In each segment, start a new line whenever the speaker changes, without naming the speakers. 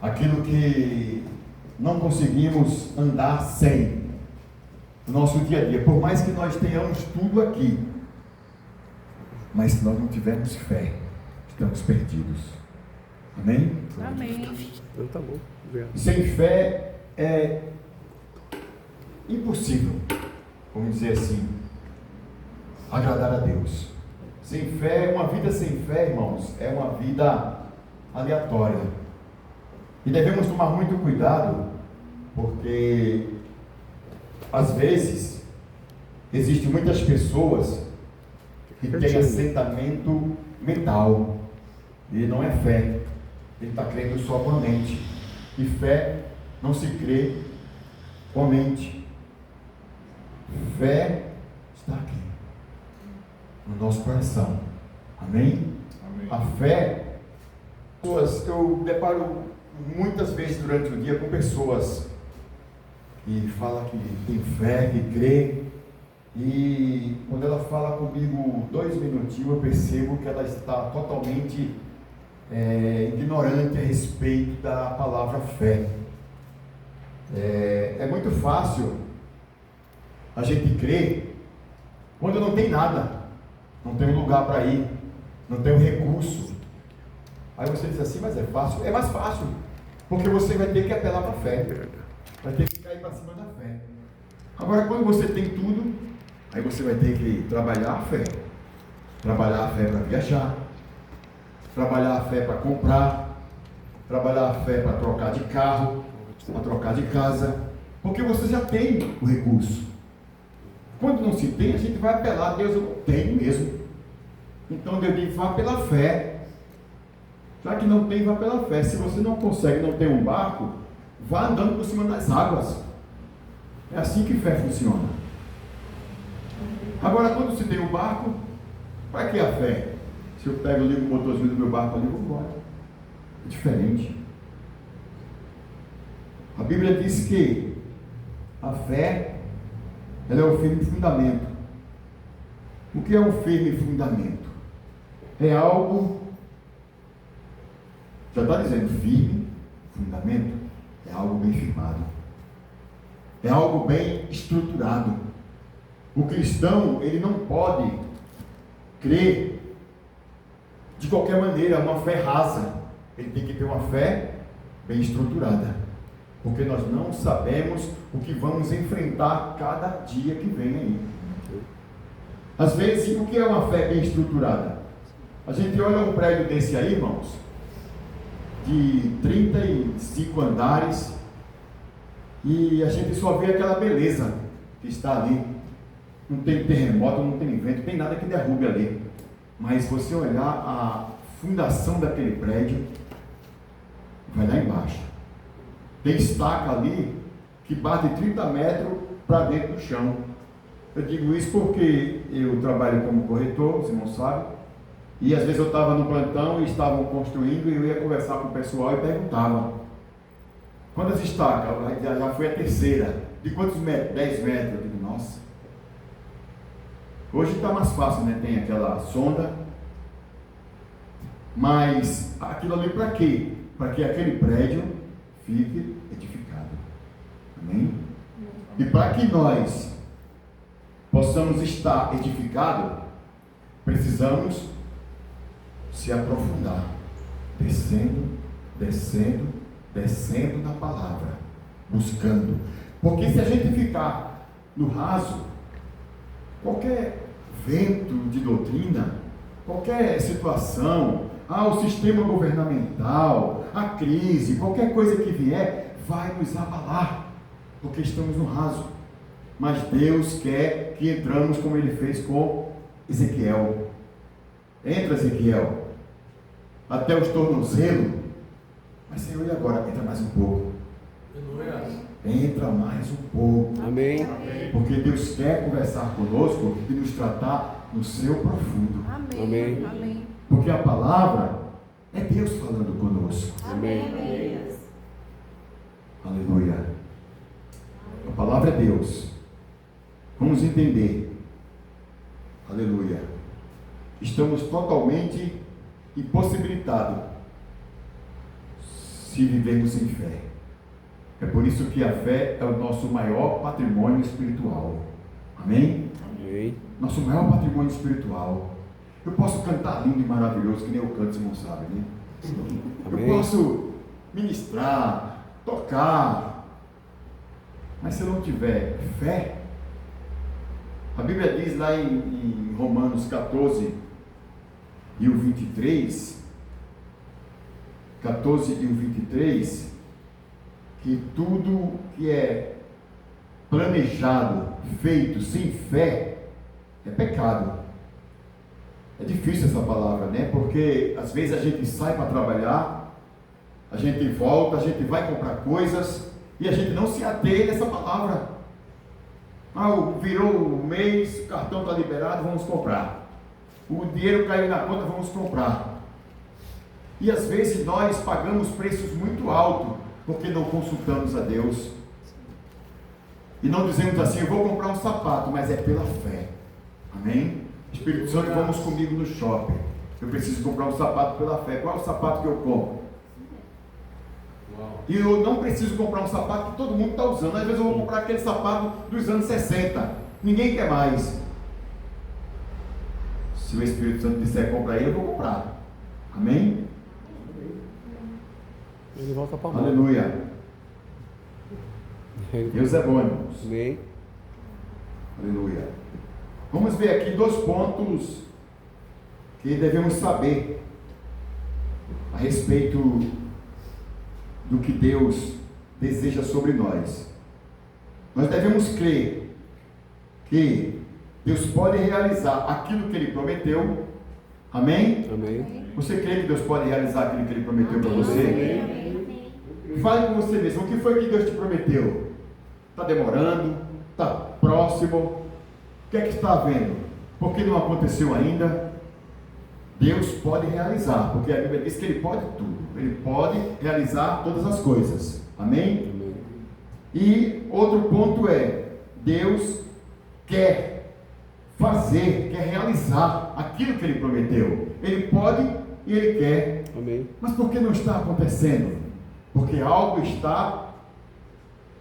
aquilo que não conseguimos andar sem no nosso dia a dia. Por mais que nós tenhamos tudo aqui, mas se nós não tivermos fé, estamos perdidos. Amém?
Amém.
Então tá bom. Obrigado.
Sem fé é impossível, vamos dizer assim, agradar a Deus. Sem fé, uma vida sem fé, irmãos, é uma vida aleatória. E devemos tomar muito cuidado, porque às vezes existem muitas pessoas que têm assentamento mental, e não é fé, ele está crendo só com a mente, e fé não se crê com a mente. Fé está aqui, no nosso coração. Amém?
Amém.
A fé, eu deparo muitas vezes durante o dia com pessoas que falam que tem fé, que crê, e quando ela fala comigo 2 minutinhos, eu percebo que ela está totalmente ignorante a respeito da palavra fé. É muito fácil a gente crer quando não tem nada, não tem um lugar para ir, não tem um recurso. Aí você diz assim, mas é fácil? É mais fácil, porque você vai ter que apelar para a fé, vai ter que cair para cima da fé. Agora, quando você tem tudo, aí você vai ter que trabalhar a fé para viajar, trabalhar a fé para comprar, trabalhar a fé para trocar de carro, para trocar de casa, porque você já tem o recurso. Quando não se tem, a gente vai apelar, Deus, eu não tenho mesmo. Então Deus diz, vá pela fé. Já que não tem, vá pela fé. Se você não consegue, não tem um barco, vá andando por cima das águas. É assim que fé funciona. Agora, quando se tem um barco, para que a fé? Se eu pego, ligo o motorzinho do meu barco ali, vou embora. É diferente. A Bíblia diz que a fé, ela é o firme fundamento. O que é um firme fundamento? É algo, já está dizendo, firme fundamento, é algo bem firmado, é algo bem estruturado. O cristão, ele não pode crer de qualquer maneira, uma fé rasa. Ele tem que ter uma fé bem estruturada, porque nós não sabemos o que vamos enfrentar cada dia que vem aí. Às vezes, o que é uma fé bem estruturada? A gente olha um prédio desse aí, irmãos, de 35 andares, e a gente só vê aquela beleza que está ali. Não tem terremoto, não tem vento, não tem nada que derrube ali. Mas você olhar a fundação daquele prédio, vai lá embaixo. Tem estaca ali que bate 30 metros para dentro do chão. Eu digo isso porque eu trabalho como corretor, você não sabe, e às vezes eu estava no plantão e estavam construindo, e eu ia conversar com o pessoal e perguntava: quantas estacas? Já foi a terceira. De quantos metros? 10 metros. Eu digo, nossa. Hoje está mais fácil, né? Tem aquela sonda. Mas aquilo ali para quê? Para que aquele prédio fique edificado. Amém? E para que nós possamos estar edificados, precisamos se aprofundar, descendo, descendo, descendo na palavra, buscando. Porque se a gente ficar no raso, qualquer vento de doutrina, qualquer situação, o sistema governamental, a crise, qualquer coisa que vier, vai nos abalar, porque estamos no raso. Mas Deus quer que entramos como Ele fez com Ezequiel. Entra, Ezequiel, até os tornozelos. Mas Senhor, e agora? Entra mais um pouco. Entra mais um pouco.
Amém.
Porque Deus quer conversar conosco e nos tratar no seu profundo.
Amém.
Amém.
Porque a palavra é Deus falando conosco.
Amém.
Aleluia. A palavra é Deus. Vamos entender. Aleluia. Estamos totalmente impossibilitados se vivermos sem fé. É por isso que a fé é o nosso maior patrimônio espiritual. Amém?
Amém.
Nosso maior patrimônio espiritual. Eu posso cantar lindo e maravilhoso, que nem eu canto, irmão, sabe, né?
Amém.
Eu posso ministrar, tocar, mas se eu não tiver fé, a Bíblia diz lá em Romanos 14 e o 23, 14 e o 23, que tudo que é planejado, feito sem fé, é pecado. É difícil essa palavra, né? Porque às vezes a gente sai para trabalhar, a gente volta, a gente vai comprar coisas e a gente não se atém nessa palavra. Virou o mês, o cartão está liberado, vamos comprar. O dinheiro caiu na conta, vamos comprar. E às vezes nós pagamos preços muito altos porque não consultamos a Deus. E não dizemos assim, eu vou comprar um sapato, mas é pela fé. Amém? Espírito Santo, vamos comigo no shopping. Eu preciso comprar um sapato pela fé. Qual é o sapato que eu compro? E eu não preciso comprar um sapato que todo mundo está usando. Às vezes eu vou comprar aquele sapato dos anos 60. Ninguém quer mais. Se o Espírito Santo disser comprar ele, eu vou comprar. Amém?
Ele volta para a mão.
Aleluia. Deus é bom, irmãos.
Amém.
Aleluia. Vamos ver aqui 2 pontos que devemos saber a respeito do que Deus deseja sobre nós. Nós devemos crer que Deus pode realizar aquilo que Ele prometeu. Amém?
Amém.
Você crê que Deus pode realizar aquilo que Ele prometeu para você?
Amém.
Fale com você mesmo. O que foi que Deus te prometeu? Está demorando? Está próximo? O que é que está havendo? Por que não aconteceu ainda? Deus pode realizar, porque a Bíblia diz que Ele pode tudo. Ele pode realizar todas as coisas. Amém?
Amém.
E outro ponto é, Deus quer fazer, quer realizar aquilo que Ele prometeu. Ele pode e Ele quer.
Amém.
Mas por que não está acontecendo? Porque algo está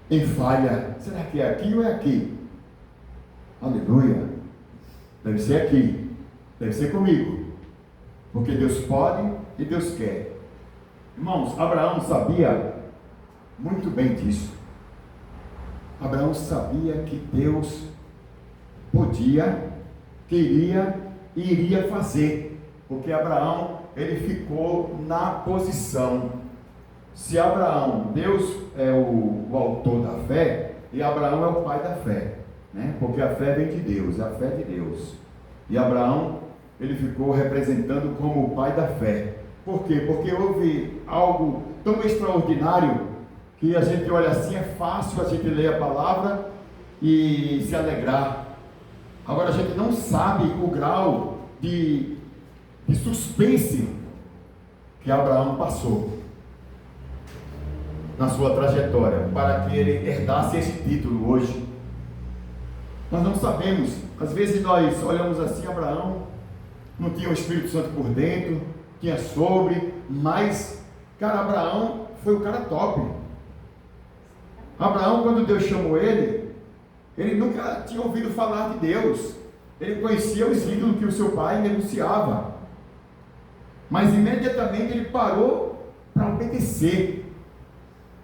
em falha. Será que é aqui ou é aqui? Aleluia. Deve ser aqui. Deve ser comigo. Porque Deus pode e Deus quer. Irmãos, Abraão sabia muito bem disso. Abraão sabia que Deus podia, queria e iria fazer. Porque Abraão, ele ficou na posição. Se Abraão, Deus é o autor da fé, e Abraão é o pai da fé, né? Porque a fé vem de Deus, é a fé de Deus. E Abraão, ele ficou representando como o pai da fé. Por quê? Porque houve algo tão extraordinário que a gente olha assim, é fácil a gente ler a palavra e se alegrar. Agora a gente não sabe o grau de suspense que Abraão passou na sua trajetória para que ele herdasse esse título hoje. Nós não sabemos. Às vezes nós olhamos assim, Abraão não tinha o Espírito Santo por dentro, tinha sobre, mas, cara, Abraão foi o cara top. Abraão, quando Deus chamou ele nunca tinha ouvido falar de Deus. Ele conhecia os ídolos que o seu pai negociava. Mas imediatamente ele parou para obedecer.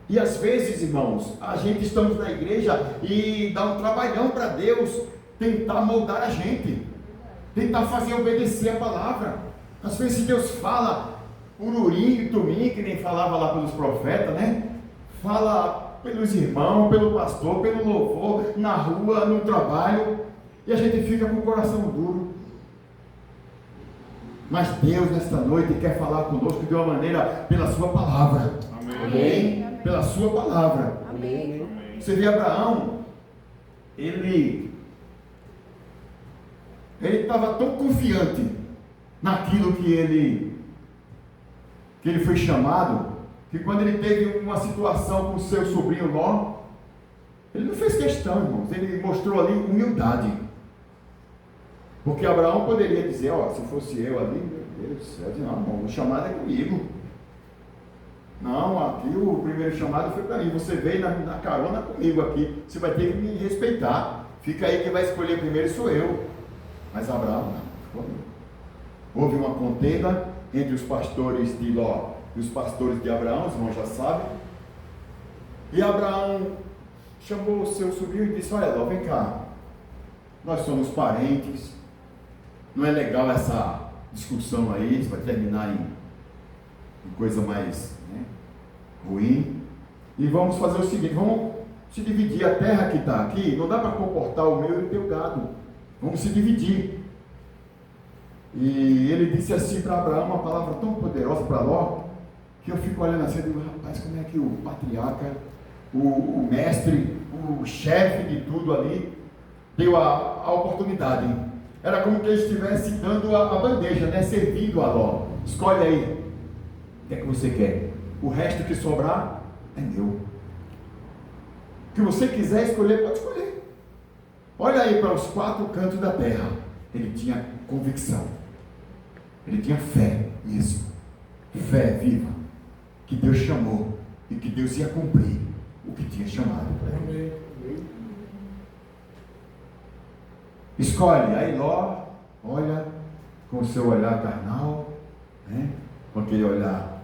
E às vezes, irmãos, a gente estamos na igreja e dá um trabalhão para Deus tentar moldar a gente, tentar fazer obedecer a palavra. Às vezes Deus fala por urim e tumim, que nem falava lá pelos profetas, né? Fala pelos irmãos, pelo pastor, pelo louvor, na rua, no trabalho, e a gente fica com o coração duro. Mas Deus nesta noite quer falar conosco de uma maneira pela sua palavra. Amém? Pela sua palavra.
Amém.
Você vê Abraão, ele estava tão confiante naquilo que ele foi chamado, que quando ele teve uma situação com o seu sobrinho Ló, ele não fez questão, irmãos, ele mostrou ali humildade. Porque Abraão poderia dizer, se fosse eu ali, meu Deus do céu, não, irmão, o chamado é comigo. Não, aqui o primeiro chamado foi para mim. Você veio na carona comigo aqui. Você vai ter que me respeitar. Fica aí, quem vai escolher primeiro sou eu. Mas Abraão não, ficou não. Houve uma contenda entre os pastores de Ló e os pastores de Abraão, os irmãos já sabem. E Abraão chamou o seu sobrinho e disse: olha Ló, vem cá. Nós somos parentes. Não é legal essa discussão aí, isso vai terminar em coisa mais ruim. E vamos fazer o seguinte: vamos se dividir. A terra que está aqui, não dá para comportar o meu e o teu gado. Vamos se dividir. E ele disse assim para Abraão, uma palavra tão poderosa para Ló, que eu fico olhando assim e digo: rapaz, como é que o patriarca, o mestre, o chefe de tudo ali, deu a oportunidade, hein? Era como que ele estivesse dando a bandeja, né? Servindo a Ló. Escolhe aí. O que é que você quer? O resto que sobrar é meu. O que você quiser escolher, pode escolher. Olha aí para os 4 cantos da terra. Ele tinha convicção. Ele tinha fé nisso. Fé viva. Que Deus chamou. E que Deus ia cumprir o que tinha chamado para ele. Escolhe. Aí Ló olha com o seu olhar carnal, né? Com aquele olhar: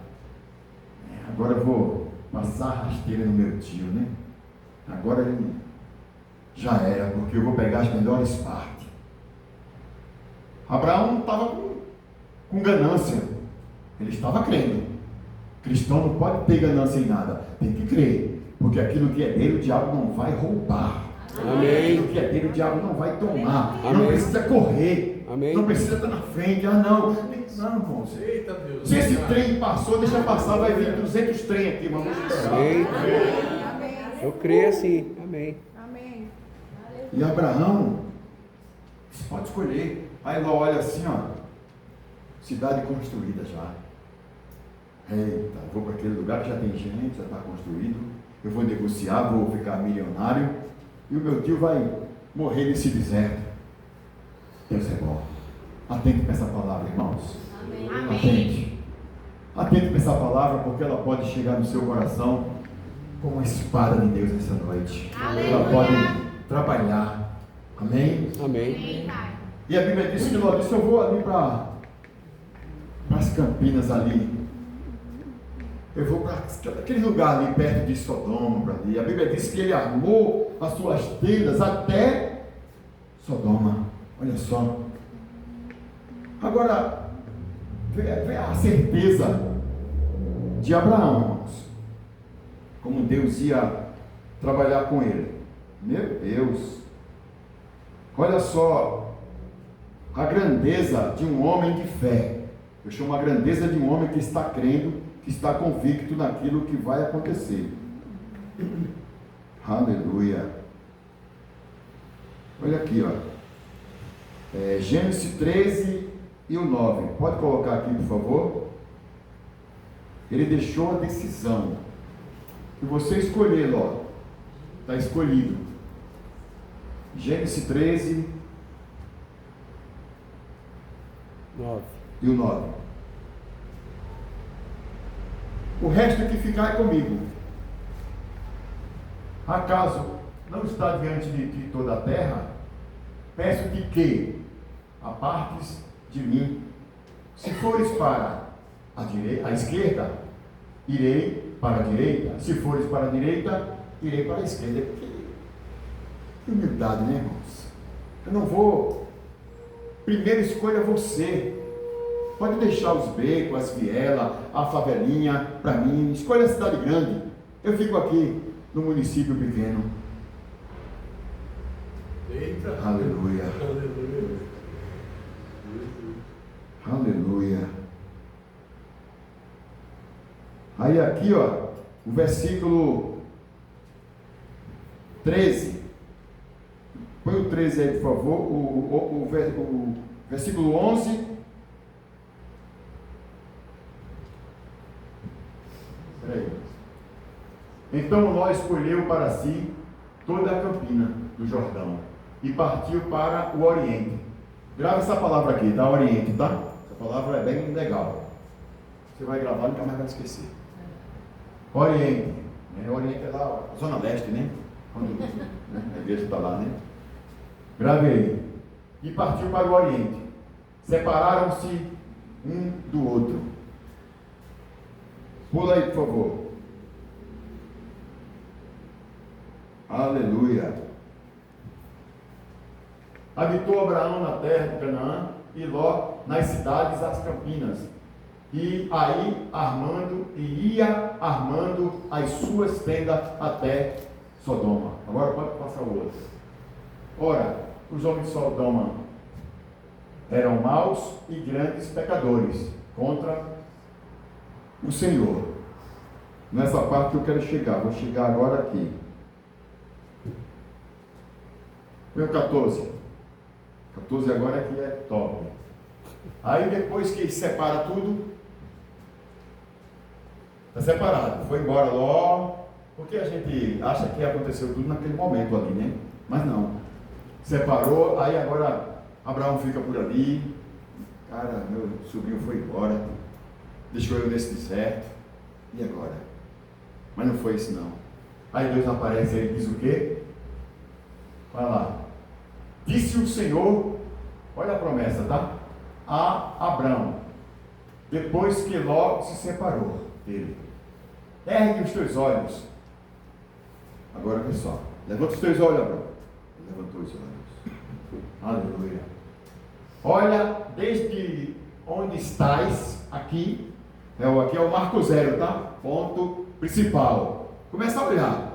agora eu vou passar a rasteira no meu tio, né? Agora ele já era, porque eu vou pegar as melhores partes. Abraão estava com ganância. Ele estava crendo. Cristão não pode ter ganância em nada. Tem que crer. Porque aquilo que é dele, o diabo não vai roubar.
Amém.
Aquilo que é dele, o diabo não vai tomar.
Amém.
Não precisa correr.
Amém.
Não precisa estar na frente. Ah, não. Não, irmãos. Se esse trem passou, deixa passar. Vai vir 200 trem aqui, vamos esperar.
Amém. Eu creio assim. Amém.
Amém.
E Abraão, você pode escolher. Aí Ló olha assim, ó. Cidade construída já. Eita, vou para aquele lugar que já tem gente, já está construído. Eu vou negociar, vou ficar milionário. E o meu tio vai morrer nesse deserto. Deus é bom. Atente para essa palavra, irmãos.
Amém.
Atente. Atente para essa palavra, porque ela pode chegar no seu coração como uma espada de Deus nessa noite.
Aleluia.
Ela pode trabalhar. Amém?
Amém.
E a Bíblia diz que Ló disse: eu vou ali para as Campinas ali. Eu vou para aquele lugar ali perto de Sodoma. Ali. A Bíblia diz que ele armou as suas tendas até Sodoma. Olha só. Agora, vê a certeza de Abraão, irmãos. Como Deus ia trabalhar com ele. Meu Deus. Olha só a grandeza de um homem de fé. Eu chamo a grandeza de um homem que está crendo, que está convicto naquilo que vai acontecer. Aleluia. Olha aqui, ó. Gênesis 13 e o 9. Pode colocar aqui, por favor. Ele deixou a decisão. Que você escolher, Ló. Está escolhido. Gênesis 13 e o 9. O resto que ficar é comigo. Acaso não está diante de ti toda a terra? Peço-te que apartes de mim. Se fores para a esquerda, irei para a direita. Se fores para a direita, irei para a esquerda. Que humildade, né, irmãos? Eu não vou. Primeiro escolha você. Pode deixar os becos, as vielas, a favelinha para mim. Escolha a cidade grande. Eu fico aqui no município pequeno.
Eita.
Aleluia.
Aleluia.
Aleluia. Aí aqui, ó, o versículo 13. Põe o 13 aí, por favor. O versículo 11. Peraí. Então Ló escolheu para si toda a campina do Jordão e partiu para o Oriente. Grava essa palavra aqui, tá? Oriente, tá? Essa palavra é bem legal. Você vai gravar e nunca mais vai esquecer. Oriente. Oriente é lá, Zona Leste, né? Quando a igreja está lá, né? Grave aí. E partiu para o Oriente. Separaram-se um do outro. Pula aí, por favor. Aleluia. Habitou Abraão na terra de Canaã e Ló nas cidades das campinas. E aí ia armando as suas tendas até Sodoma. Agora pode passar o outro. Ora, os homens de Sodoma eram maus e grandes pecadores contra o Senhor. Nessa parte que eu quero chegar, vou chegar agora aqui. Meu 14. 14 agora aqui é top. Aí depois que separa tudo, está separado. Foi embora Ló, porque a gente acha que aconteceu tudo naquele momento ali, né? Mas não. Separou, aí agora Abraão fica por ali. Cara, meu sobrinho foi embora, deixou eu nesse deserto. E agora? Mas não foi isso não. Aí Deus aparece e diz o quê? Vai lá. Disse o Senhor, olha a promessa, tá? A Abraão, depois que Ló se separou dele: ergue os teus olhos. Agora vê só. Levanta os teus olhos, Abraão. Levantou os olhos. Aleluia. Olha, desde onde estás, aqui é o marco zero, tá? Ponto principal. Começa a olhar.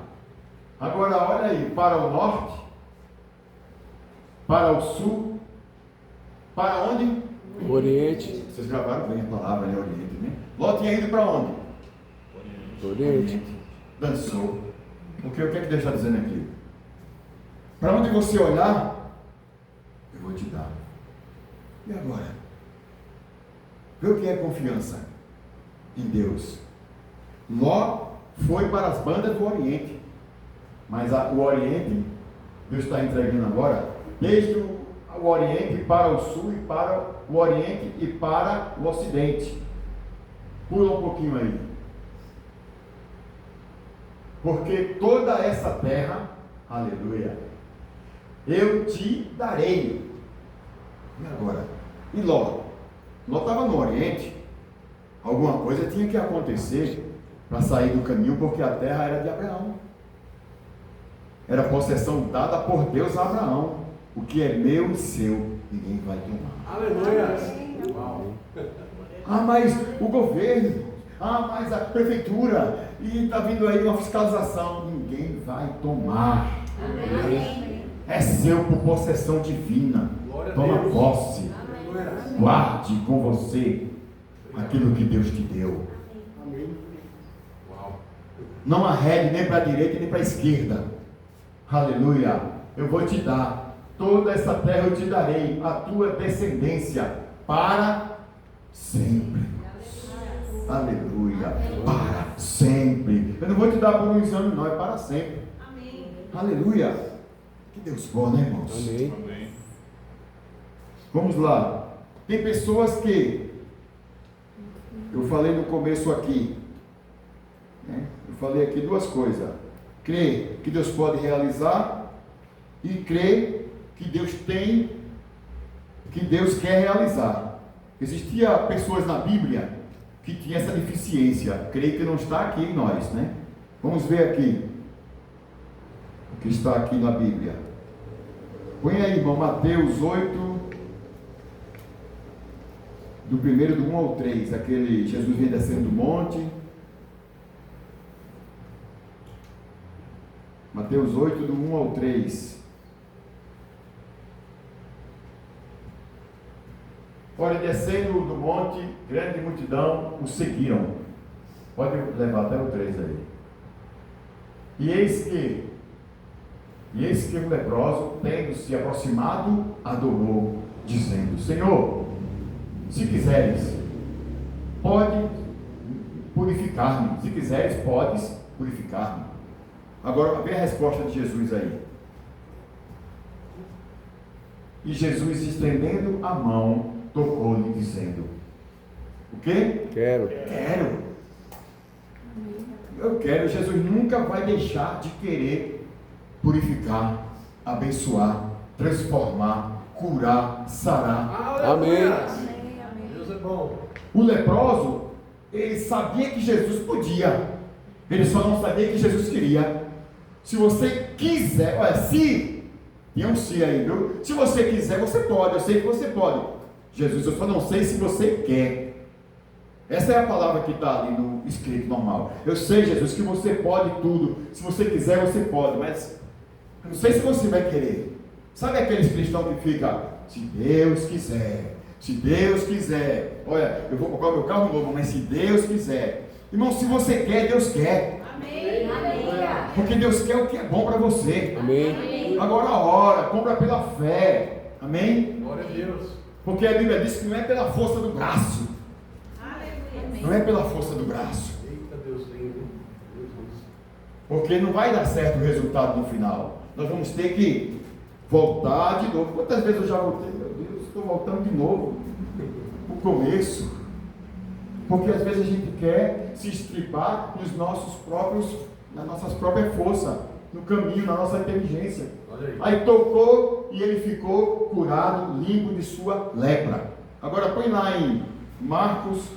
Agora olha aí, para o norte, para o sul, para onde?
Oriente.
Vocês gravaram bem a palavra, né? Oriente, né? Ló tinha ido para onde?
Oriente.
Dançou. Porque o que é que Deus está dizendo aqui? Para onde você olhar, eu vou te dar. E agora? Vê o que é confiança em Deus. Ló foi para as bandas do Oriente. Mas o Oriente, Deus está entregando agora, desde o Oriente para o Sul e para o Oriente e para o Ocidente. Pula um pouquinho aí. Porque toda essa terra, aleluia, eu te darei. E agora? E Ló? Ló estava no Oriente. Alguma coisa tinha que acontecer para sair do caminho, porque a terra era de Abraão. Era possessão dada por Deus a Abraão. O que é meu e seu, ninguém vai tomar.
Aleluia.
Ah, mas o governo, mas a prefeitura, e está vindo aí uma fiscalização. Ninguém vai tomar.
Amém.
É seu por possessão divina. Toma posse. Guarde com você aquilo que Deus te deu. Não arrede nem para a direita nem para a esquerda. Aleluia. Eu vou te dar. Toda essa terra eu te darei, a tua descendência, para sempre. Aleluia. Para sempre. Eu não vou te dar por uns anos, não, é para sempre.
Amém.
Aleluia. Que Deus bom, né, irmãos?
Amém.
Vamos lá. Tem pessoas que, eu falei no começo aqui, né? Eu falei aqui duas coisas: crer que Deus pode realizar e crer que Deus tem, que Deus quer realizar. Existia pessoas na Bíblia que tinham essa deficiência. Creio que não está aqui em nós, né? Vamos ver aqui o que está aqui na Bíblia. Põe aí, irmão, Mateus 8, do 1 ao 3, aquele Jesus vem descendo do monte. Mateus 8, do 1 ao 3. Ora, descendo do monte, grande multidão o seguiram. Pode levar até o 3 aí. E eis que o leproso, tendo se aproximado, adorou, dizendo: Senhor, se quiseres, pode purificar-me. Se quiseres, podes purificar-me. Agora, vê a resposta de Jesus aí. E Jesus, estendendo a mão, tocou-lhe, dizendo: o quê?
Quero.
Quero. Eu quero. Jesus nunca vai deixar de querer purificar, abençoar, transformar, curar, sarar.
Amém.
Deus é bom.
O leproso, ele sabia que Jesus podia, ele só não sabia que Jesus queria. Se você quiser, olha, se, tem um se aí, viu? Se você quiser, você pode, eu sei que você pode. Jesus, eu só não sei se você quer. Essa é a palavra que está ali no escrito normal. Eu sei, Jesus, que você pode tudo. Se você quiser, você pode, mas eu não sei se você vai querer. Sabe aqueles cristãos que ficam, se Deus quiser, se Deus quiser. Olha, eu vou comprar meu carro novo, mas se Deus quiser. Irmão, se você quer, Deus quer.
Amém.
Porque Deus quer o que é bom para você.
Amém.
Agora ora, compra pela fé. Amém?
Glória a Deus.
Porque a Bíblia diz que não é pela força do braço. Não é pela força do braço.
Eita, Deus lindo. Jesus.
Porque não vai dar certo o resultado no final. Nós vamos ter que voltar de novo. Quantas vezes eu já voltei? Meu Deus, estou voltando de novo. O começo. Porque às vezes a gente quer se estripar nas nossas próprias forças, no caminho, na nossa inteligência. Aí tocou e ele ficou curado, limpo de sua lepra. Agora põe lá em Mateus,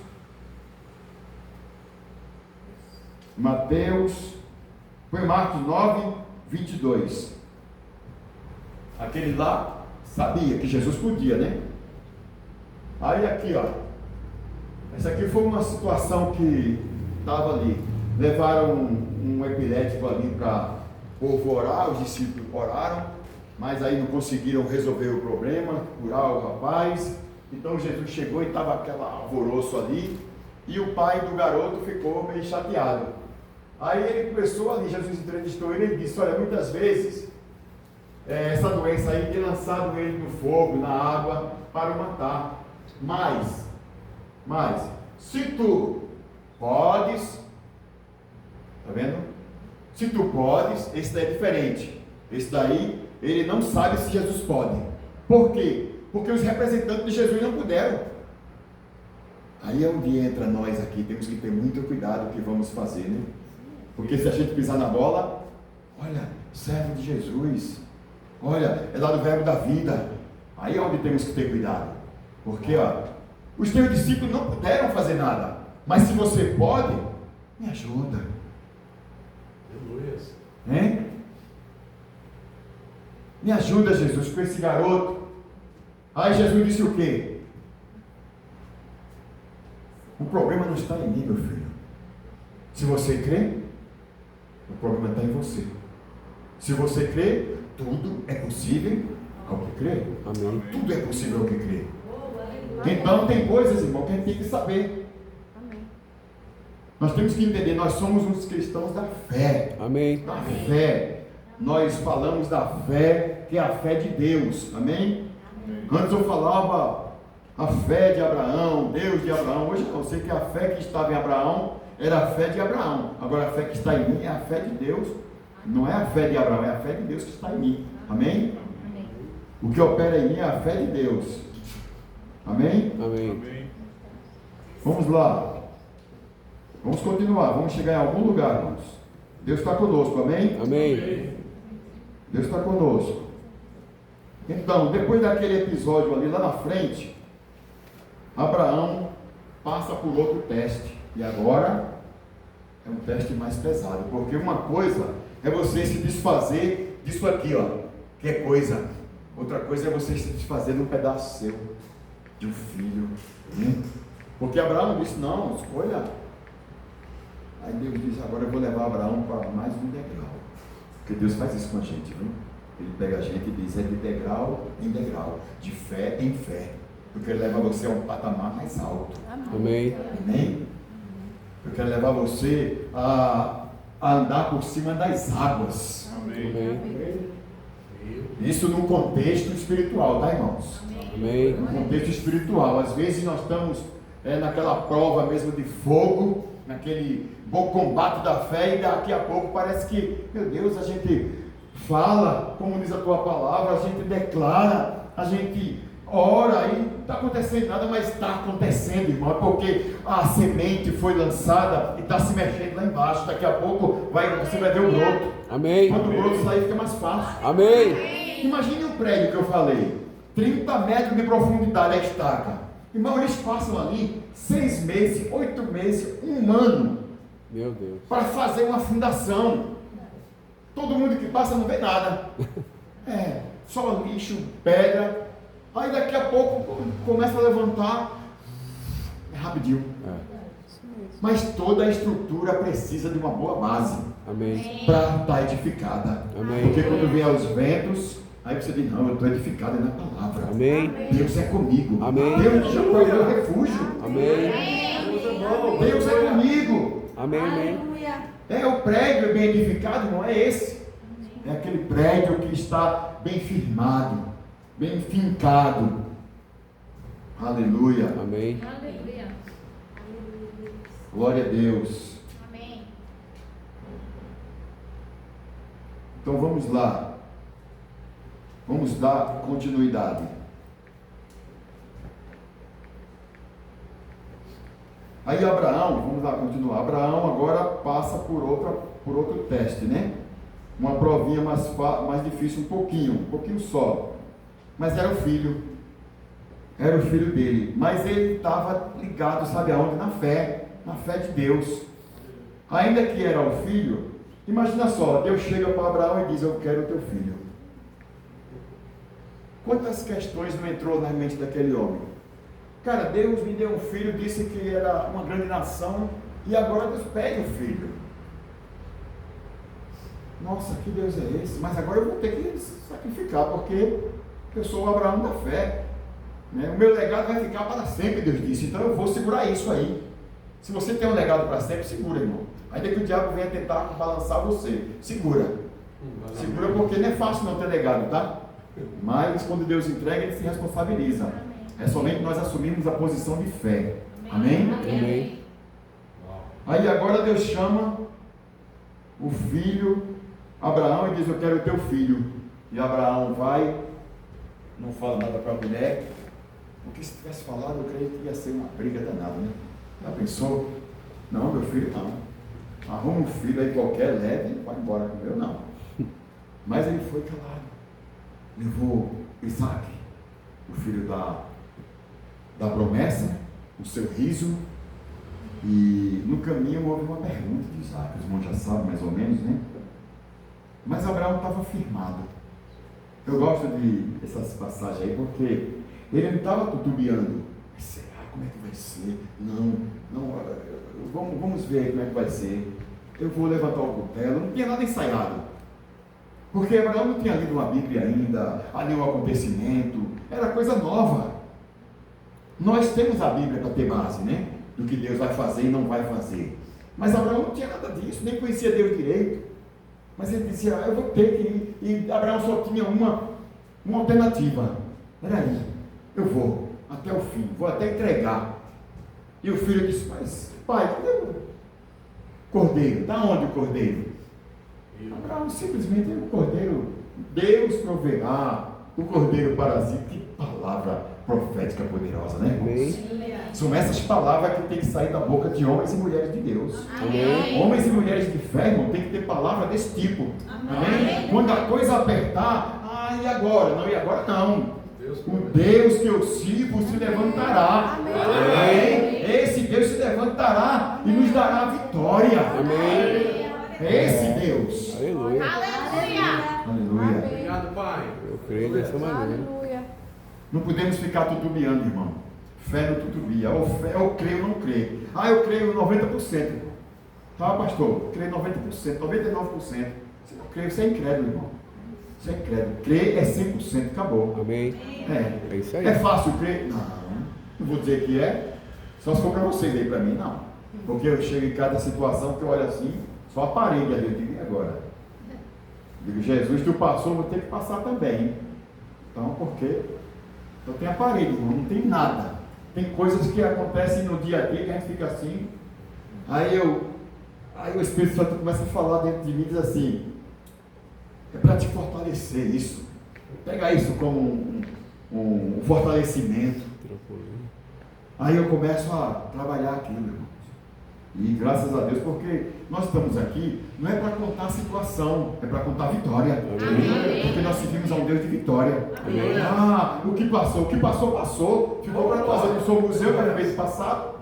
põe Marcos 9, 22. Aquele lá sabia que Jesus podia, né? Aí aqui, ó. Essa aqui foi uma situação que estava ali. Levaram um epilético ali para o povo orar, os discípulos oraram, mas aí não conseguiram resolver o problema, curar o rapaz. Então Jesus chegou e estava aquele alvoroço ali, e o pai do garoto ficou meio chateado. Aí ele começou ali, Jesus entrevistou ele e disse, olha, muitas vezes essa doença aí tem lançado ele no fogo, na água, para o matar. Mas, se tu podes, tá vendo? Se tu podes, esse daí é diferente. Esse daí, ele não sabe se Jesus pode. Por quê? Porque os representantes de Jesus não puderam. Aí é onde entra nós aqui, temos que ter muito cuidado o que vamos fazer, né? Porque se a gente pisar na bola, olha, servo de Jesus, olha, é lá do verbo da vida. Aí é onde temos que ter cuidado. Porque, ó, os teus discípulos não puderam fazer nada. Mas se você pode, me ajuda.
Aleluia.
Hein? Me ajuda, Jesus, com esse garoto. Aí Jesus disse o quê? O problema não está em mim, meu filho. Se você crê, o problema está em você. Se você crê, tudo é possível ao que crê.
Amém.
Tudo é possível ao que crê. Então tem coisas, irmão, que a gente tem que saber. Nós temos que entender, nós somos uns cristãos da fé.
Amém.
Da fé. Nós falamos da fé, que é a fé de Deus. Amém? Antes eu falava a fé de Abraão, Deus de Abraão. Hoje eu sei que a fé que estava em Abraão era a fé de Abraão. Agora a fé que está em mim é a fé de Deus. Não é a fé de Abraão, é a fé de Deus que está em mim. Amém? O que opera em mim é a fé de Deus. Amém?
Amém.
Vamos lá. Vamos continuar. Vamos chegar em algum lugar, irmãos. Deus está conosco. Amém?
Amém.
Deus está conosco. Então, depois daquele episódio ali lá na frente, Abraão passa por outro teste. E agora é um teste mais pesado. Porque uma coisa é você se desfazer disso aqui, ó. Que é coisa. Outra coisa é você se desfazer de um pedaço seu, de um filho. Né? Porque Abraão disse, não, escolha. Aí Deus diz, agora eu vou levar Abraão para mais um degrau. Porque Deus faz isso com a gente, viu? Ele pega a gente e diz, é de degrau em degrau, de fé em fé. Porque ele leva você a um patamar mais alto.
Amém.
Amém? Eu quero levar você a andar por cima das águas.
Amém.
Isso num contexto espiritual, tá, irmãos?
Amém.
No contexto espiritual. Às vezes nós estamos naquela prova mesmo de fogo, naquele bom combate da fé, e daqui a pouco parece que, meu Deus, a gente fala, como diz a tua palavra, a gente declara, a gente ora, e não está acontecendo nada, mas está acontecendo, irmão, porque a semente foi lançada e está se mexendo lá embaixo. Daqui a pouco você vai ver o broto.
Amém.
Quando o broto sair, fica mais fácil.
Amém.
Imagine um prédio que eu falei, 30 metros de profundidade a estaca. Irmão, eles passam ali 6 meses, 8 meses, 1 ano.
Meu Deus.
Para fazer uma fundação. Todo mundo que passa não vê nada. Só lixo, pedra. Aí daqui a pouco começa a levantar. É rapidinho. Mas toda a estrutura precisa de uma boa base.
Amém.
Para estar edificada.
Amém.
Porque quando vem aos ventos, aí você diz, não, eu estou edificado na palavra.
Amém.
Deus é comigo.
Amém.
Deus já foi o meu refúgio.
Amém.
Deus é comigo.
Amém. Amém.
O prédio bem edificado, não é esse. É aquele prédio que está bem firmado, bem fincado. Aleluia.
Amém.
Glória a Deus.
Amém.
Então vamos lá. Vamos dar continuidade. Aí Abraão, vamos lá continuar. Abraão agora passa por outro teste, né? Uma provinha mais difícil um pouquinho só. Mas era o filho dele. Mas ele estava ligado, sabe aonde? Na fé de Deus. Ainda que era o filho, imagina só, Deus chega para Abraão e diz, eu quero o teu filho. Quantas questões não entrou na mente daquele homem? Cara, Deus me deu um filho, disse que era uma grande nação, e agora Deus pede o filho. Nossa, que Deus é esse? Mas agora eu vou ter que sacrificar, porque eu sou o Abraão da fé. O meu legado vai ficar para sempre, Deus disse. Então eu vou segurar isso aí. Se você tem um legado para sempre, segura, irmão. Ainda que o diabo venha tentar balançar você, segura. Segura, porque não é fácil não ter legado, tá? Mas quando Deus entrega, Ele se responsabiliza. É somente nós assumirmos a posição de fé. Amém?
Amém.
Aí agora Deus chama o filho Abraão e diz, eu quero o teu filho. E Abraão vai, não fala nada para a mulher, porque se tivesse falado, eu creio que ia ser uma briga danada, né? Já pensou? Não, meu filho não. Arruma um filho aí qualquer, leve e vai embora com o meu, não. Mas ele foi calado. Levou Isaac, o filho da promessa, o seu riso, e no caminho houve uma pergunta de Isaac. Os irmãos já sabem mais ou menos, né? Mas Abraão estava firmado. Eu gosto dessas passagens aí, porque ele não estava titubeando. Será? Como é que vai ser? Não, vamos ver como é que vai ser. Eu vou levantar o cutelo. Não tinha nada ensaiado. Porque Abraão não tinha lido uma Bíblia ainda, nenhum acontecimento. Era coisa nova. Nós temos a Bíblia para ter base, né? Do que Deus vai fazer e não vai fazer. Mas Abraão não tinha nada disso, nem conhecia Deus direito. Mas ele dizia, eu vou ter que ir. E Abraão só tinha uma alternativa. Peraí, eu vou até o fim, vou até entregar. E o filho disse, mas pai, cadê o cordeiro? Da onde o cordeiro? Abraão simplesmente o cordeiro, Deus proverá o cordeiro para si. Que palavra profética poderosa, né, irmãos? São essas palavras que tem que sair da boca de homens e mulheres de Deus.
Amém.
Homens e mulheres de fé, irmão, tem que ter palavra desse tipo. Amém? Quando a coisa apertar, e agora? Não, e agora não. O Deus que eu sirvo se levantará. Amém? Esse Deus se levantará e nos dará a vitória.
Amém.
É esse Deus.
Aleluia.
Aleluia.
Obrigado, Pai.
Eu creio dessa maneira.
Não podemos ficar tutubiando, irmão. Fé não tutubia. Ou creio ou não creio. Eu creio 90%. Tá, pastor? Creio 90%, 99%. Se não creio, você é incrédulo, irmão. Você é incrédulo. Crer é 100%, acabou.
Amém. É isso aí.
É fácil crer? Não vou dizer que é. Só se for para vocês aí, para mim, não. Porque eu chego em cada situação que eu olho assim, só a parede ali, eu digo, e agora? Eu digo, Jesus, tu passou, vou ter que passar também. Hein? Então, porque eu tenho a parede, irmão, não tem nada. Tem coisas que acontecem no dia a dia que a gente fica assim. Aí o Espírito Santo começa a falar dentro de mim e diz assim, é para te fortalecer isso. Pega isso como um fortalecimento. Aí eu começo a trabalhar aquilo, irmãos. E graças a Deus, porque nós estamos aqui, não é para contar a situação, é para contar a vitória. Amém. Porque nós servimos a um Deus de vitória. Amém. Ah, o que passou, passou. Ficou para nós. Eu não sou o museu para ver esse passado.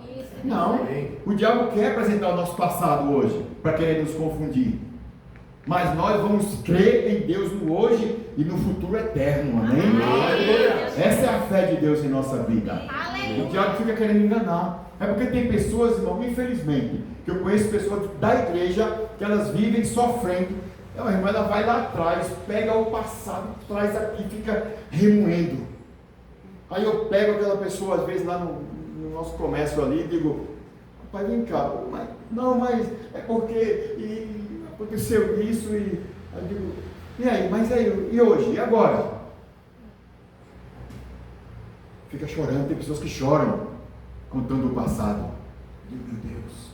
Não. O diabo quer apresentar o nosso passado hoje, para querer nos confundir. Mas nós vamos crer em Deus no hoje e no futuro eterno. Amém? Essa é a fé de Deus em nossa vida. O diabo fica querendo enganar. É porque tem pessoas, irmão, infelizmente, que eu conheço pessoas da igreja, que elas vivem sofrendo. A irmã, ela vai lá atrás, pega o passado, traz aqui, fica remoendo. Aí eu pego aquela pessoa, às vezes, lá no nosso comércio ali, e digo, pai, vem cá, mas é porque aconteceu isso, e eu digo, e aí, mas aí, e hoje, e agora? Fica chorando, tem pessoas que choram, contando o passado. Meu Deus.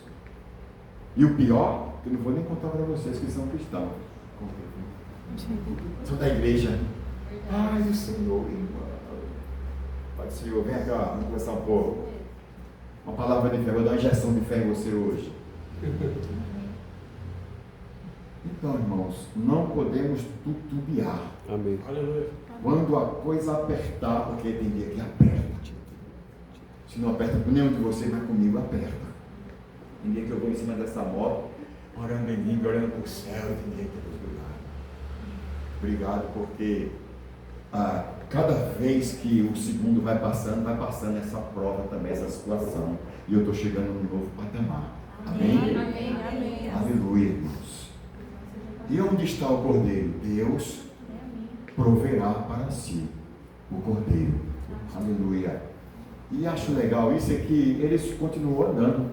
E o pior, que eu não vou nem contar para vocês que são cristãos. São da igreja. Ai, o Senhor, irmão. Pai do Senhor, vem cá, vamos conversar um pouco. Uma palavra de fé, vou dar uma injeção de fé em você hoje. Então, irmãos, não podemos tutubiar.
Amém.
Quando a coisa apertar, porque tem dia que aperta. Se não aperta com nenhum de vocês, mas comigo aperta. Tem dia que eu vou em cima dessa moto, orando em língua, olhando para o céu, tem dia que eu vou obrigado, porque cada vez que o segundo vai passando essa prova também, essa situação. E eu estou chegando num novo patamar. Amém? Amém, amém. Aleluia, irmãos. E onde está o cordeiro? Deus proverá para si o cordeiro. Aleluia. E acho legal isso, é que ele continuou andando,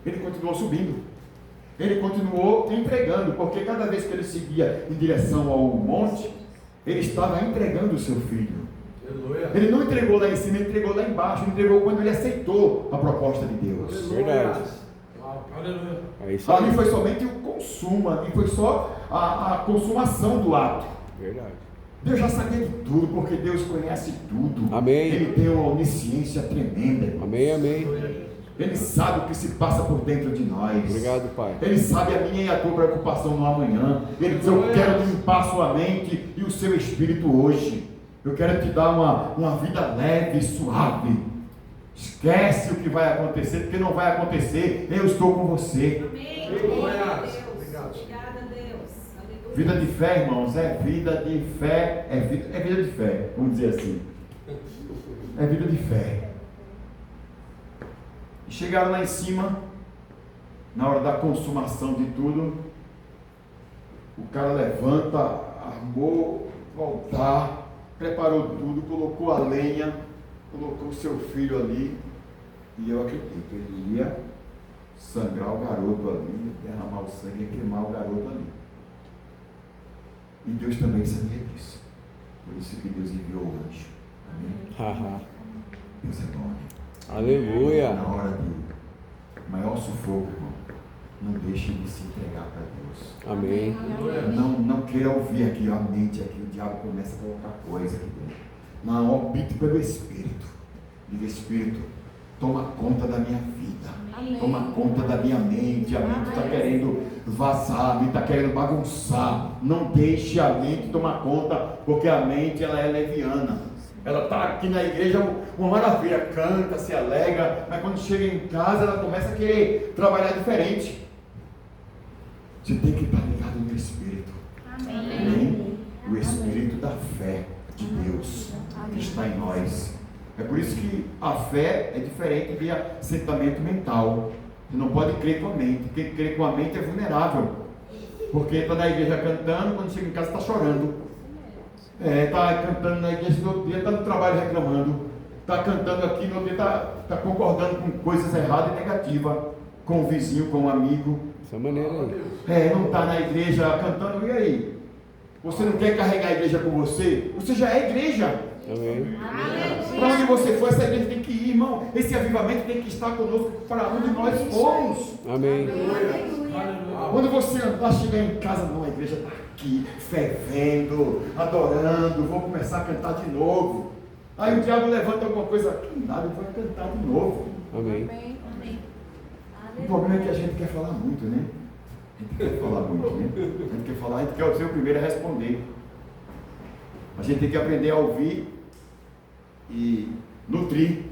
ele continuou subindo, ele continuou entregando, porque cada vez que ele seguia em direção ao monte, ele estava entregando o seu filho. Ele não entregou lá em cima, ele entregou lá embaixo, ele entregou quando ele aceitou a proposta de Deus.
Verdade.
Ali foi somente o consumo, ali foi só a consumação do ato.
Verdade.
Deus já sabia de tudo, porque Deus conhece tudo.
Amém.
Ele tem uma onisciência tremenda.
Amém, amém.
Ele sabe o que se passa por dentro de nós.
Obrigado, Pai.
Ele sabe a minha e a tua preocupação no amanhã. Ele diz, eu quero limpar sua mente e o seu espírito hoje. Eu quero te dar uma vida leve e suave. Esquece o que vai acontecer, porque não vai acontecer. Eu estou com você.
Amém. Obrigado. Obrigada, Deus.
Vida de fé, irmãos, é vida de fé, é vida de fé, vamos dizer assim. É vida de fé. E chegaram lá em cima, na hora da consumação de tudo, o cara levanta, armou o altar, preparou tudo, colocou a lenha, colocou o seu filho ali, e eu acredito, ele ia sangrar o garoto ali, derramar o sangue e queimar o garoto ali. E Deus também sabia disso. Por isso que Deus enviou o anjo. Amém? Deus é bom.
Aleluia.
Na hora do maior sufoco, irmão, não deixe de se entregar para Deus.
Amém.
Não queira ouvir aqui a mente, aqui o diabo começa a colocar coisa aqui dentro. Não, opte pelo Espírito. Diga, Espírito, toma conta da minha vida. Amém. Toma conta da minha mente. A mente está querendo vazar, a mente está querendo bagunçar. Não deixe a mente tomar conta, porque a mente ela é leviana. Ela está aqui na igreja, uma maravilha, canta, se alegra, mas quando chega em casa ela começa a querer trabalhar diferente. Você tem que estar ligado no Espírito. Amém. O Espírito da fé de Deus que está em nós. É por isso que a fé é diferente de assentamento mental. Você não pode crer com a mente. Quem crê com a mente é vulnerável. Porque está na igreja cantando, quando chega em casa está chorando. Está cantando na igreja, no outro dia está no trabalho reclamando. Está cantando aqui, no outro dia está concordando com coisas erradas e negativas. Com o vizinho, com o amigo.
Dessa maneira aí.
Não está na igreja cantando, e aí? Você não quer carregar a igreja com você? Você já é igreja.
Amém.
Para onde você for, essa igreja tem que ir, irmão. Esse avivamento tem que estar conosco para onde nós formos.
Amém.
Quando você andar, chegar em casa, não, a igreja está aqui, fervendo, adorando, vou começar a cantar de novo. Aí o diabo levanta alguma coisa aqui, nada, ele vai cantar de novo.
Amém.
Amém.
O problema é que a gente quer falar muito, né? A gente quer falar muito, né? A gente quer falar, a gente quer ser o primeiro a responder. A gente tem que aprender a ouvir e nutrir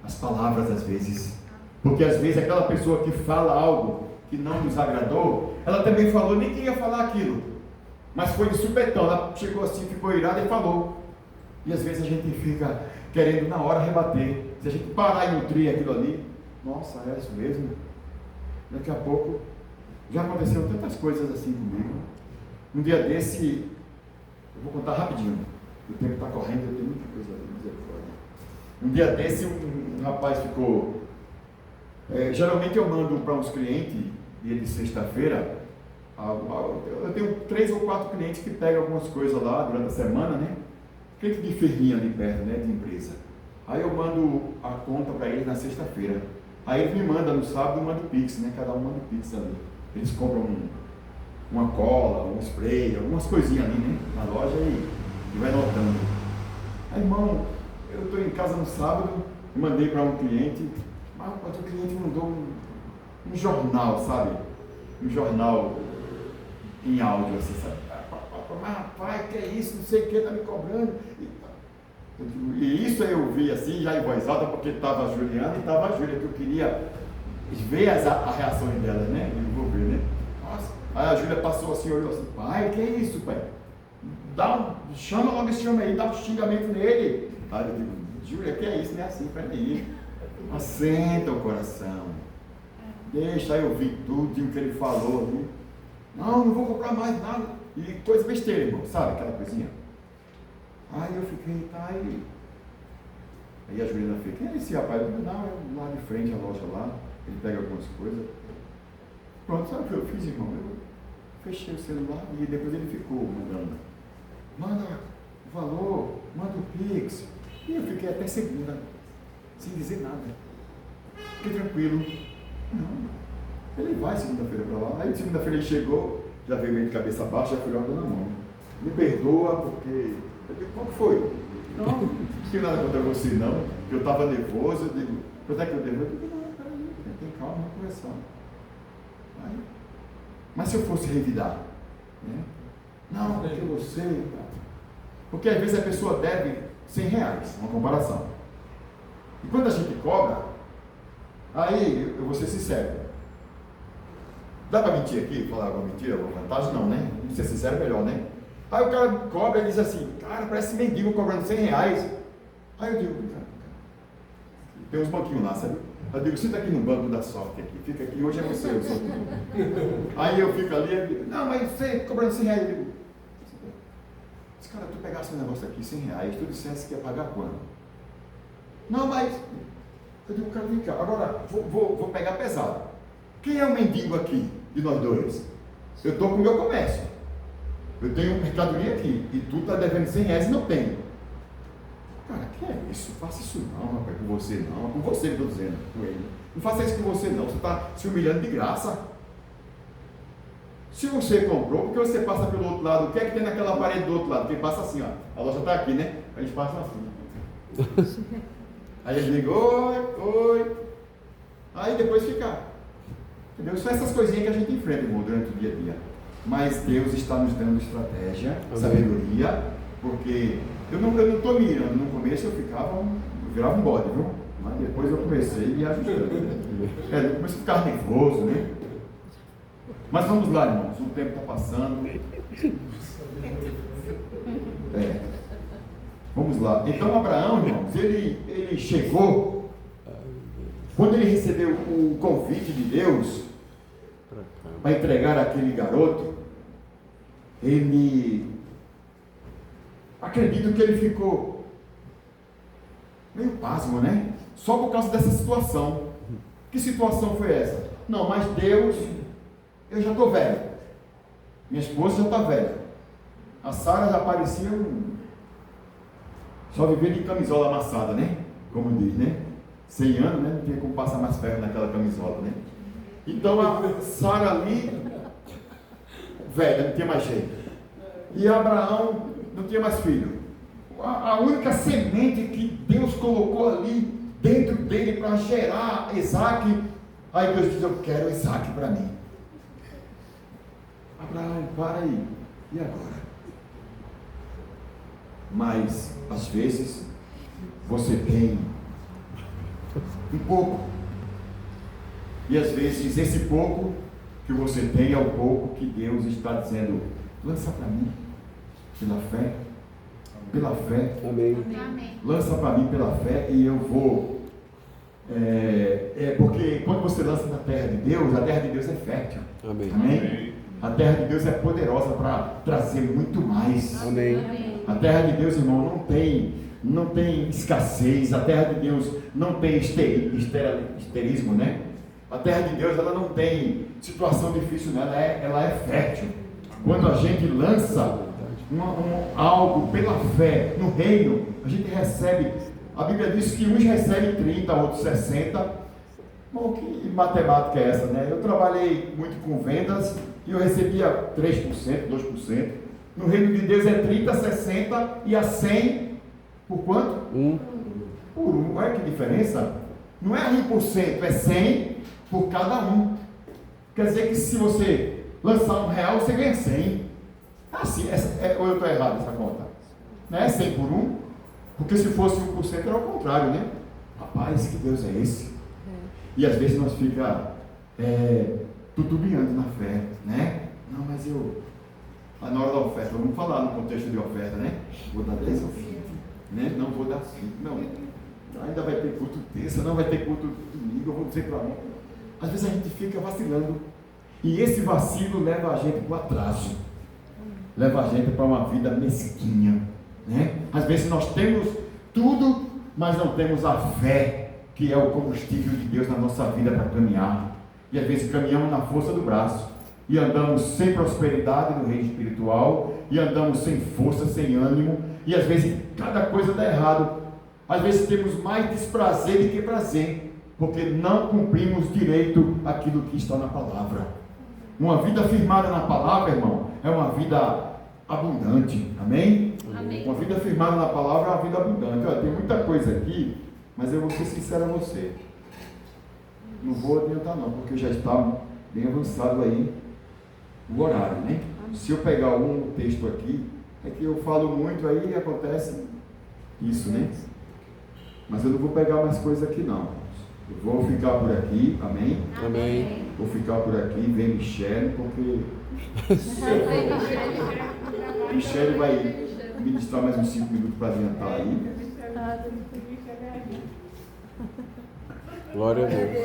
as palavras às vezes. Porque às vezes aquela pessoa que fala algo que não nos agradou, ela também falou, nem queria falar aquilo. Mas foi de supetão, ela chegou assim, ficou irada e falou. E às vezes a gente fica querendo na hora rebater. Se a gente parar e nutrir aquilo ali, nossa, é isso mesmo. Daqui a pouco, já aconteceram tantas coisas assim comigo. Um dia desse, eu vou contar rapidinho. O tempo está correndo, eu tenho muita coisa a dizer. Um dia desse, um rapaz ficou... geralmente eu mando para uns clientes, dia de sexta-feira, eu tenho 3 ou 4 clientes que pegam algumas coisas lá durante a semana, né? Cliente de firminha ali perto, né? De empresa. Aí eu mando a conta para eles na sexta-feira. Aí eles me mandam no sábado, eu mando Pix, né? Cada um manda Pix ali. Eles compram uma cola, um spray, algumas coisinhas ali, né? Na loja e vai notando. Aí, irmão, eu estou em casa no sábado, mandei para um cliente, mas o cliente mandou um jornal, sabe? Um jornal em áudio, assim, sabe? Mas rapaz, que é isso, não sei o que, está me cobrando. E isso eu vi assim, já em voz alta, porque estava a Juliana e estava a Júlia, que eu queria ver a reação delas, né? Eu vou ver, né? Nossa. Aí a Júlia passou assim, olhou assim, pai, que é isso, pai? Chama logo esse homem aí, dá um xingamento nele. Aí eu digo, Júlia, que é isso, não é assim, peraí. Assenta o coração. Deixa eu ouvir tudo o que ele falou, né? Não vou comprar mais nada. E coisa besteira, irmão, sabe? Aquela coisinha. Aí eu fiquei, tá aí. Aí a Juliana fez, quem é esse rapaz? Eu digo, não, é lá de frente a loja lá, ele pega algumas coisas. Pronto, sabe o que eu fiz, irmão? Eu fechei o celular e depois ele ficou mandando. Manda o valor, manda o Pix. E eu fiquei até segunda, sem dizer nada. Fiquei tranquilo. Não. Ele vai segunda-feira para lá. Aí segunda-feira ele chegou, já veio meio de cabeça baixa, já fui lá dando a mão. Me perdoa, porque... Eu digo, qual que foi? Não tinha nada contra você não, eu estava nervoso, eu digo, quanto é que eu devo? Eu digo, não, peraí, tem calma, vamos conversar. Aí, mas se eu fosse revidar? Né? Não, porque você... Porque às vezes a pessoa deve R$100, uma comparação. E quando a gente cobra, aí eu vou ser sincero. Dá para mentir aqui, falar alguma mentira, alguma vantagem? Não, né? Não ser sincero é melhor, né? Aí o cara cobra e diz assim, cara, parece mendigo cobrando R$100. Aí eu digo, cara, tem uns banquinhos lá, sabe? Eu digo, senta aqui no banco da sorte aqui, fica aqui, hoje é você, eu sou tu. Aí eu fico ali, eu digo, não, mas você cobrando R$100, eu digo, cara, tu pegasse um negócio aqui, R$100, tu dissesse que ia pagar quando? Não, mas, eu digo, cara, vem cá, agora vou pegar pesado. Quem é o mendigo aqui, de nós dois? Eu estou com o meu comércio. Eu tenho mercadoria aqui, e tu está devendo R$100 e não tenho. Cara, que é isso? Faça isso não, rapaz, com você não. Com você que eu estou dizendo, com ele. Não faça isso com você não, você está se humilhando de graça. Se você comprou, porque você passa pelo outro lado, o que é que tem naquela parede do outro lado? Porque passa assim, ó. A loja está aqui, né? A gente passa assim. Aí ele liga, oi. Aí depois fica. Entendeu? São essas coisinhas que a gente enfrenta, irmão, durante o dia a dia. Mas Deus está nos dando estratégia, sabedoria, porque eu não estou mirando. No começo eu virava um bode, viu? Mas depois eu comecei a me ajustando. No começo eu ficava nervoso, né? Mas vamos lá, irmãos, o tempo está passando. Vamos lá. Então Abraão, irmãos, ele chegou, quando ele recebeu o convite de Deus para entregar aquele garoto, acredito que ele ficou meio pasmo, né? Só por causa dessa situação. Que situação foi essa? Não, mas Deus, eu já estou velho. Minha esposa já está velha. A Sara já parecia só vivia de camisola amassada, né? Como diz, né? 100 anos, né? Não tinha como passar mais ferro naquela camisola, né? Então a Sara ali, velha, não tinha mais jeito. E Abraão não tinha mais filho. a única semente que Deus colocou ali dentro dele para gerar Isaac. Aí Deus diz: eu quero Isaac para mim. Abraão, para aí. E agora? Mas, às vezes, você tem um pouco. E às vezes esse pouco que você tem é o pouco que Deus está dizendo: lança para mim, pela fé. Pela fé.
Amém.
Lança para mim pela fé e eu vou. Porque quando você lança na terra de Deus, a terra de Deus é fértil.
Amém.
Amém? A terra de Deus é poderosa para trazer muito mais.
Amém.
A terra de Deus, irmão, não tem escassez. A terra de Deus não tem esterismo, né? A terra de Deus, ela não tem situação difícil, né? Ela é fértil. Quando a gente lança algo pela fé no reino, a gente recebe. A Bíblia diz que uns recebem 30, outros 60. Bom, que matemática é essa, né? Eu trabalhei muito com vendas e eu recebia 3%, 2%. No reino de Deus é 30, 60 e a 100 por quanto? Por um. Olha que diferença. Não é 1%, é 100 por cada um. Quer dizer que se você lançar R$1, você ganha 100. Assim, ou eu estou errado essa conta? Não é 100 por 1? Porque se fosse 1% era o contrário, né? Rapaz, que Deus é esse? E às vezes nós fica tutubiando na fé, né? Não, mas na hora da oferta, vamos falar no contexto de oferta, né? Vou dar 10 ou 20, né? Não vou dar 5, não. Ainda vai ter culto terça, não vai ter culto domingo, eu vou dizer para mim. Às vezes a gente fica vacilando. E esse vacilo leva a gente para o atraso. Leva a gente para uma vida mesquinha, né? Às vezes nós temos tudo, mas não temos a fé, que é o combustível de Deus na nossa vida para caminhar. E às vezes caminhamos na força do braço e andamos sem prosperidade no reino espiritual, e andamos sem força, sem ânimo, e às vezes cada coisa dá errado. Às vezes temos mais desprazer do que prazer, porque não cumprimos direito aquilo que está na palavra. Uma vida firmada na palavra, irmão, é uma vida abundante. Amém?
Amém.
Uma vida firmada na palavra é uma vida abundante. Olha, tem muita coisa aqui, mas eu vou ser sincero a você. Não vou adiantar não, porque já está bem avançado aí o horário, né? Se eu pegar um texto aqui, é que eu falo muito, aí acontece isso, né? Mas eu não vou pegar mais coisa aqui não. Eu vou ficar por aqui, amém?
Amém.
Vou ficar por aqui, vem Michele, porque Michele vai ministrar mais uns 5 minutos para adiantar aí.
Glória a Deus.